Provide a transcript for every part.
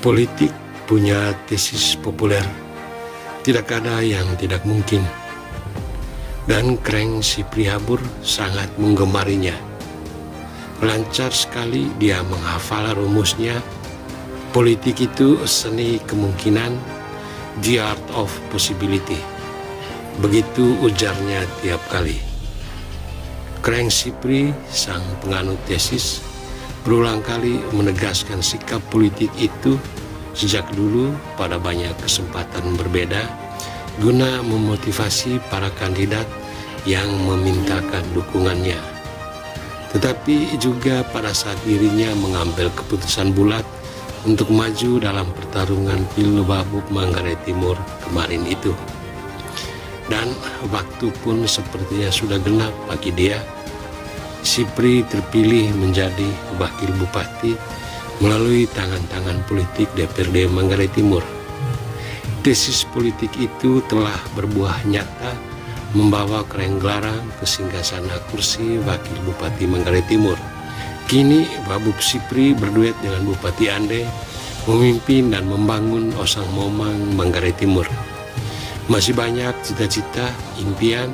Politik punya tesis populer, tidak ada yang tidak mungkin. Dan Kreng si Prihabur sangat menggemarinya. Lancar sekali dia menghafal rumusnya. Politik itu seni kemungkinan, the art of possibility. Begitu ujarnya tiap kali. Kreng si Pri, sang penganut tesis, berulang kali menegaskan sikap politik itu sejak dulu pada banyak kesempatan berbeda guna memotivasi para kandidat yang memintakan dukungannya. Tetapi juga pada saat dirinya mengambil keputusan bulat untuk maju dalam pertarungan Pilgub Manggarai Timur kemarin itu. Dan waktu pun sepertinya sudah genap bagi dia. Si Pri terpilih menjadi wakil bupati melalui tangan-tangan politik DPRD Manggarai Timur. Tesis politik itu telah berbuah nyata, membawa Kreng Glarang ke singgasana kursi wakil bupati Manggarai Timur. Kini Babub Sipri berduet dengan Bupati Ande memimpin dan membangun Osang Momang Manggarai Timur. Masih banyak cita-cita, impian,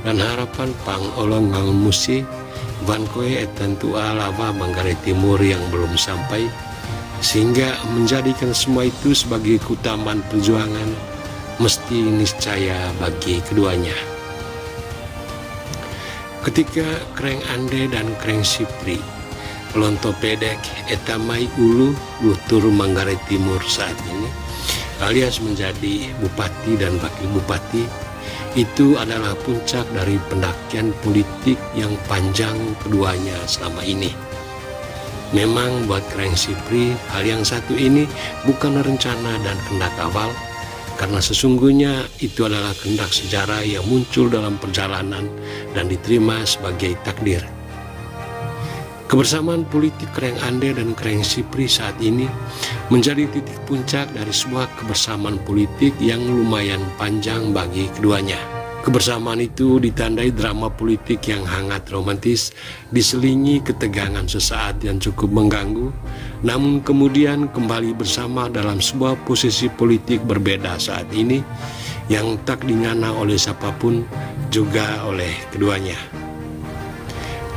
dan harapan Pang Olong Ngangun Musi Bankoe Etantua Lava Manggarai Timur yang belum sampai, sehingga menjadikan semua itu sebagai keutamaan perjuangan mesti niscaya bagi keduanya. Ketika Kreng Ande dan Kreng Sipri lonto pedek etamai ulu lutur Manggarai Timur saat ini, alias menjadi bupati dan wakil bupati, itu adalah puncak dari pendakian politik yang panjang keduanya selama ini. Memang buat Kreng Sipri, hal yang satu ini bukan rencana dan kehendak awal, karena sesungguhnya itu adalah kehendak sejarah yang muncul dalam perjalanan dan diterima sebagai takdir. Kebersamaan politik Kreng Ande dan Kreng Sipri saat ini menjadi titik puncak dari sebuah kebersamaan politik yang lumayan panjang bagi keduanya. Kebersamaan itu ditandai drama politik yang hangat romantis, diselingi ketegangan sesaat yang cukup mengganggu, namun kemudian kembali bersama dalam sebuah posisi politik berbeda saat ini yang tak dinyana oleh siapapun, juga oleh keduanya.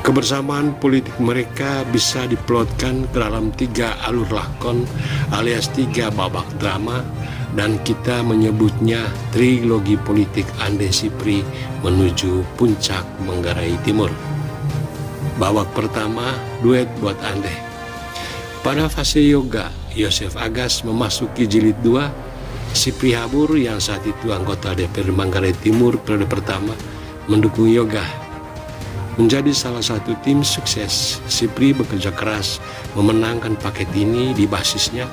Kebersamaan politik mereka bisa diplotkan ke dalam 3 alur lakon alias 3 babak drama, dan kita menyebutnya trilogi politik Ande Sipri menuju puncak Manggarai Timur. Babak pertama, duet buat Ande. Pada fase yoga, Yosef Agas memasuki jilid 2. Si Prihabur yang saat itu anggota DPR Manggarai Timur periode pertama mendukung yoga. Menjadi salah satu tim sukses, Sipri bekerja keras memenangkan paket ini di basisnya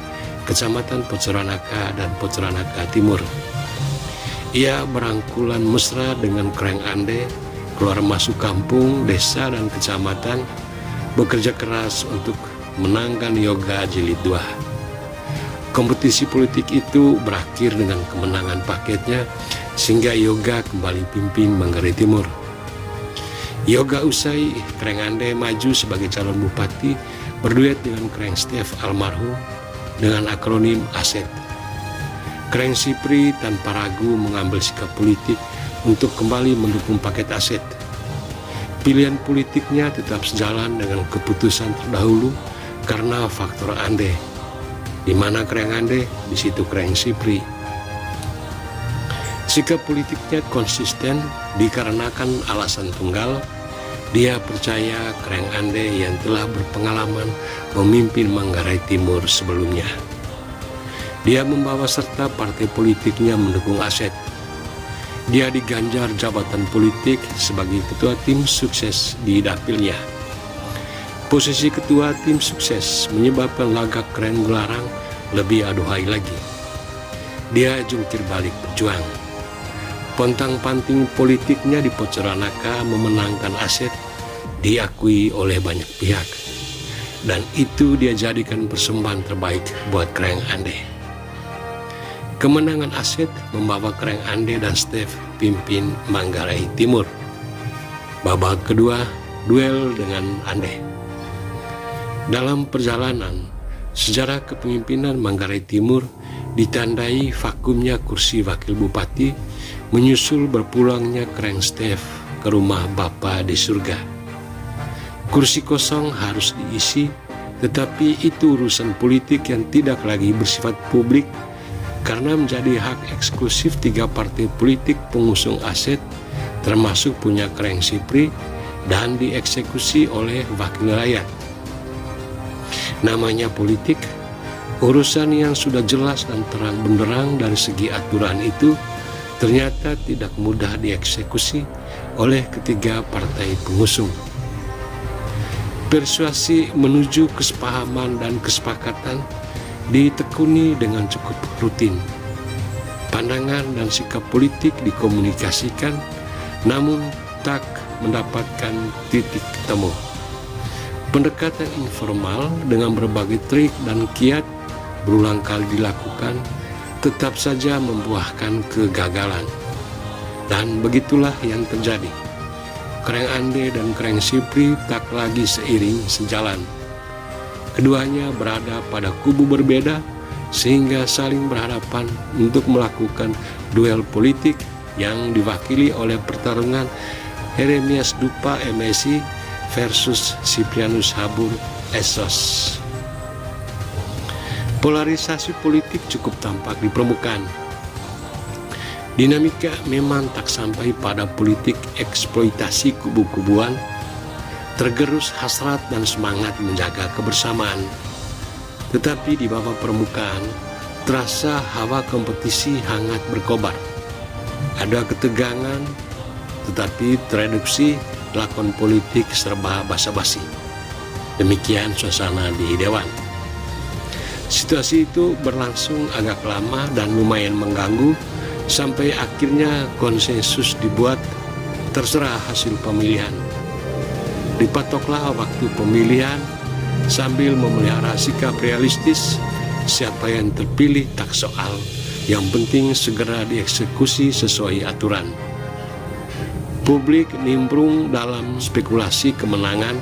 Kecamatan Pocoranaka dan Pocoranaka Timur. Ia berangkulan mesra dengan Kreng Ande, keluar masuk kampung, desa, dan kecamatan, bekerja keras untuk menangkan yoga jilid 2. Kompetisi politik itu berakhir dengan kemenangan paketnya, sehingga yoga kembali pimpin Manggarai Timur. Yoga usai, Kreng Ande maju sebagai calon bupati berduet dengan Kreng Stef almarhum dengan akronim ASET. Kreng Sipri tanpa ragu mengambil sikap politik untuk kembali mendukung paket ASET. Pilihan politiknya tetap sejalan dengan keputusan terdahulu karena faktor Ande. Di mana Kreng Ande, di situ Kreng Sipri. Sikap politiknya konsisten dikarenakan alasan tunggal. Dia percaya Kreng Ande yang telah berpengalaman memimpin Manggarai Timur sebelumnya. Dia membawa serta partai politiknya mendukung ASET. Dia diganjar jabatan politik sebagai ketua tim sukses di dapilnya. Posisi ketua tim sukses menyebabkan lagak Kreng Glarang lebih aduhai lagi. Dia jungkir balik berjuang. Pontang-panting politiknya di Pocoranaka memenangkan ASET diakui oleh banyak pihak, dan itu dia jadikan persembahan terbaik buat Kreng Ande. Kemenangan ASET membawa Kreng Ande dan Stef pimpin Manggarai Timur. Babak kedua, duel dengan Ande. Dalam perjalanan, sejarah kepemimpinan Manggarai Timur ditandai vakumnya kursi wakil bupati menyusul berpulangnya Kreng Stef ke rumah Bapa di surga. Kursi kosong harus diisi, tetapi itu urusan politik yang tidak lagi bersifat publik karena menjadi hak eksklusif 3 partai politik pengusung aset termasuk punya Kreng Sipri dan dieksekusi oleh wakil rakyat. Namanya politik, urusan yang sudah jelas dan terang benderang dari segi aturan itu ternyata tidak mudah dieksekusi oleh ketiga partai pengusung. Persuasi menuju kesepahaman dan kesepakatan ditekuni dengan cukup rutin. Pandangan dan sikap politik dikomunikasikan, namun tak mendapatkan titik temu. Pendekatan informal dengan berbagai trik dan kiat berulang kali dilakukan, tetap saja membuahkan kegagalan. Dan begitulah yang terjadi. Kreng Ande dan Kreng Sipri tak lagi seiring sejalan. Keduanya berada pada kubu berbeda sehingga saling berhadapan untuk melakukan duel politik yang diwakili oleh pertarungan Heremias Dupa MSI versus Siprianus Habur Esos. Polarisasi politik cukup tampak di permukaan. Dinamika memang tak sampai pada politik eksploitasi kubu-kubuan, tergerus hasrat dan semangat menjaga kebersamaan. Tetapi di bawah permukaan, terasa hawa kompetisi hangat berkobar. Ada ketegangan, tetapi tereduksi lakon politik serba basa-basi. Demikian suasana di Dewan. Situasi itu berlangsung agak lama dan lumayan mengganggu sampai akhirnya konsensus dibuat terserah hasil pemilihan. Dipatoklah waktu pemilihan sambil memelihara sikap realistis, siapa yang terpilih tak soal, yang penting segera dieksekusi sesuai aturan. Publik nimbrung dalam spekulasi kemenangan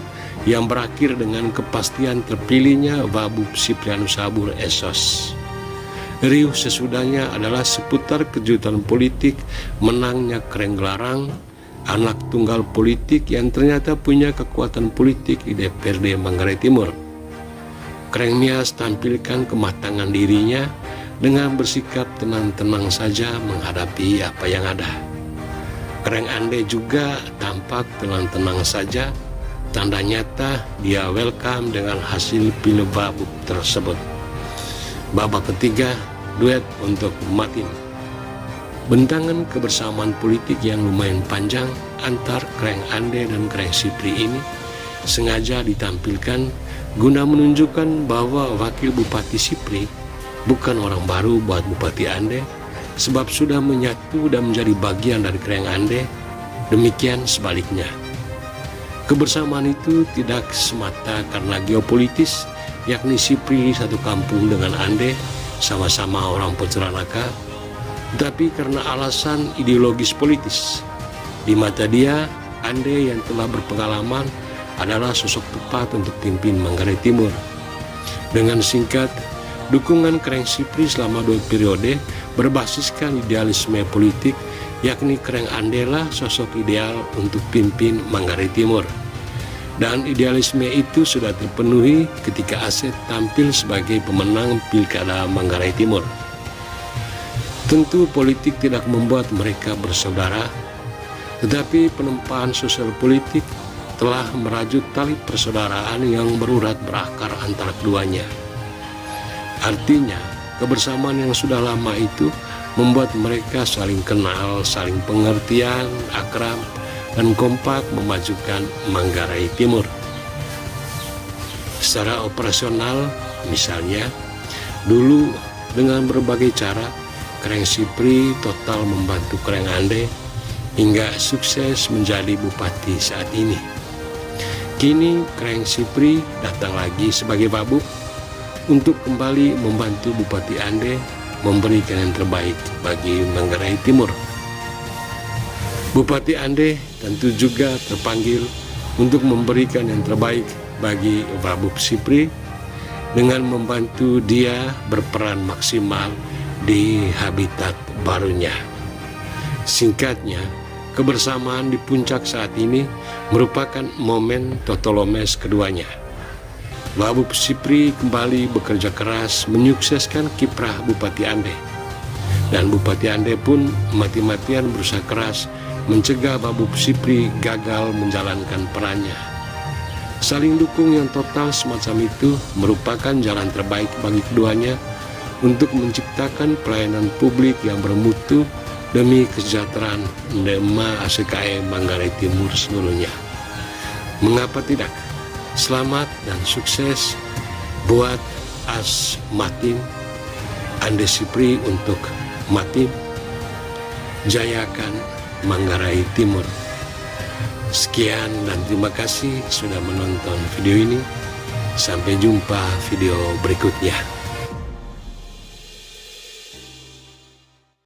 yang berakhir dengan kepastian terpilihnya Wabub Siprianus Habur Esos. Riuh sesudahnya adalah seputar kejutan politik menangnya Kreng Glarang, anak tunggal politik yang ternyata punya kekuatan politik di DPRD Manggarai Timur. Kreng Mias tampilkan kematangan dirinya dengan bersikap tenang-tenang saja menghadapi apa yang ada. Kreng Ande juga tampak tenang-tenang saja, tanda nyata dia welcome dengan hasil pilebabuk tersebut. Babak ketiga, duet untuk Matin. Bentangan kebersamaan politik yang lumayan panjang antar Kreng Ande dan Kreng Sipri ini sengaja ditampilkan guna menunjukkan bahwa Wakil Bupati Sipri bukan orang baru buat Bupati Ande, sebab sudah menyatu dan menjadi bagian dari Kreng Ande. Demikian sebaliknya. Kebersamaan itu tidak semata karena geopolitis, yakni Sipri satu kampung dengan Ande, sama-sama orang Poceranaka, tapi karena alasan ideologis politis. Di mata dia, Ande yang telah berpengalaman adalah sosok tepat untuk pimpin Manggarai Timur. Dengan singkat, dukungan Kreng Sipri selama 2 periode berbasiskan idealisme politik, yakni Kreng Ande lah sosok ideal untuk pimpin Manggarai Timur. Dan idealisme itu sudah terpenuhi ketika Asep tampil sebagai pemenang Pilkada Manggarai Timur. Tentu politik tidak membuat mereka bersaudara, tetapi penempaan sosial politik telah merajut tali persaudaraan yang berurat berakar antara keduanya. Artinya, kebersamaan yang sudah lama itu membuat mereka saling kenal, saling pengertian, akrab, dan kompak memajukan Manggarai Timur. Secara operasional, misalnya, dulu dengan berbagai cara, Kreng Sipri total membantu Kreng Ande hingga sukses menjadi bupati saat ini. Kini Kreng Sipri datang lagi sebagai Wabub untuk kembali membantu Bupati Ande memberikan yang terbaik bagi Manggarai Timur. Bupati Ande tentu juga terpanggil untuk memberikan yang terbaik bagi Wabub Sipri dengan membantu dia berperan maksimal di habitat barunya. Singkatnya, kebersamaan di puncak saat ini merupakan momen Totolomes keduanya. Babub Sipri kembali bekerja keras menyukseskan kiprah Bupati Ande. Dan Bupati Ande pun mati-matian berusaha keras mencegah Babub Sipri gagal menjalankan perannya. Saling dukung yang total semacam itu merupakan jalan terbaik bagi keduanya untuk menciptakan pelayanan publik yang bermutu demi kesejahteraan Ndema ASKE Manggarai Timur seluruhnya. Mengapa tidak? Selamat dan sukses buat As Matim, Ande Sipri untuk Matim, jayakan Manggarai Timur. Sekian dan terima kasih sudah menonton video ini. Sampai jumpa video berikutnya.